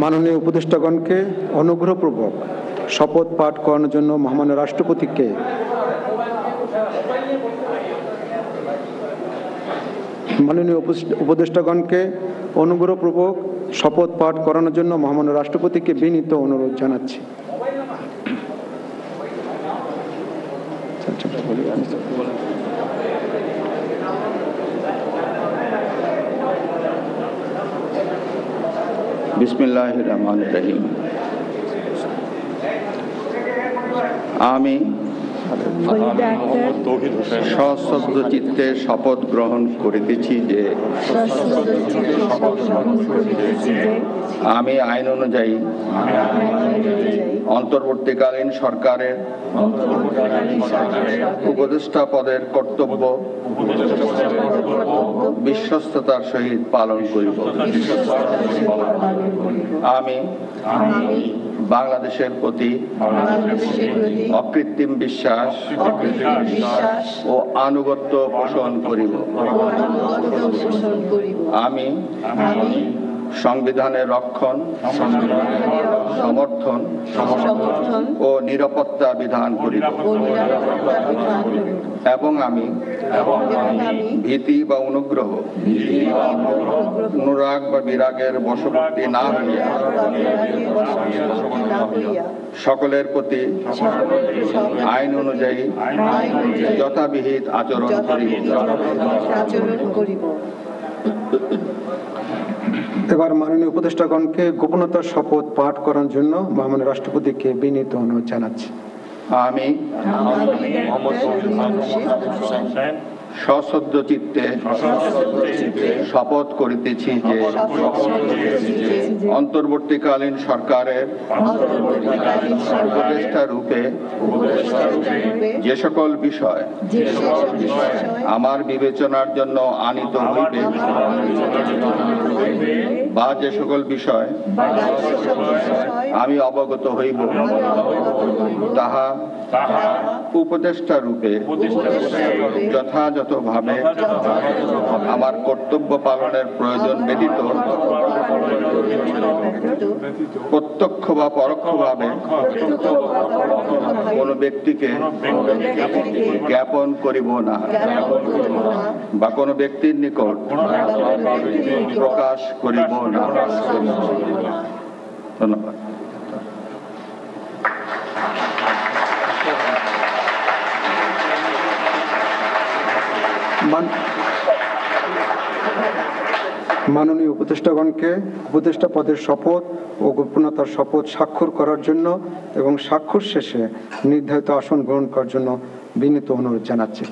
মাননীয় উপদেষ্টাগণকে অনুগ্রহপূর্বক শপথ পাঠ করানোর জন্য মহামান্য রাষ্ট্রপতিকে শপথ পাঠ করানোর জন্য মহামান্য রাষ্ট্রপতিকে বিনীত অনুরোধ জানাচ্ছি। বিসমিল্লাহির রহমানির রহিম। আমি সশ্রদ্ধ চিত্তে শপথ গ্রহণ করিতেছি যে আমি আইন অনুযায়ী অন্তর্বর্তীকালীন সরকারের উপদেষ্টা পদের কর্তব্য বিশ্বস্ততার সহিত পালন করিব। আমি বাংলাদেশের প্রতি অকৃত্রিম বিশ্বাস ও আনুগত্য পোষণ করিব। আমি সংবিধানের রক্ষণ, সমর্থন ও নিরাপত্তা বিধান করিব এবং আমি ভীতি বা অনুগ্রহ, অনুরাগ বা বিরাগের বশবর্তী না হইয়া সকলের প্রতি আইন অনুযায়ী যথাবিহিত আচরণ করিব। এবার মাননীয় উপদেষ্টাগণকে গোপনতার শপথ পাঠ করার জন্য মহামান্য রাষ্ট্রপতিকে বিনীত অনুরোধ জানাচ্ছি। আমি সশ্রদ্ধ চিত্তে শপথ করিতেছি যে অন্তর্বর্তীকালীন সরকারের উপদেষ্টা রূপে যে সকল বিষয় আমার বিবেচনার জন্য আনিত হইবে বা যে সকল বিষয় আমি অবগত হইব তাহা উপদেষ্টা রূপে যথাযথভাবে আমার কর্তব্য পালনের প্রয়োজন ব্যতীত প্রত্যক্ষ বা পরোক্ষভাবে কোনো ব্যক্তিকে জ্ঞাপন করিব না বা কোনো ব্যক্তির নিকট প্রকাশ করিব না। ধন্যবাদ। মাননীয় উপদেষ্টাগণকে উপদেষ্টা পদের শপথ ও গোপনতার শপথ স্বাক্ষর করার জন্য এবং স্বাক্ষর শেষে নির্ধারিত আসন গ্রহণ করার জন্য বিনীত অনুরোধ জানাচ্ছি।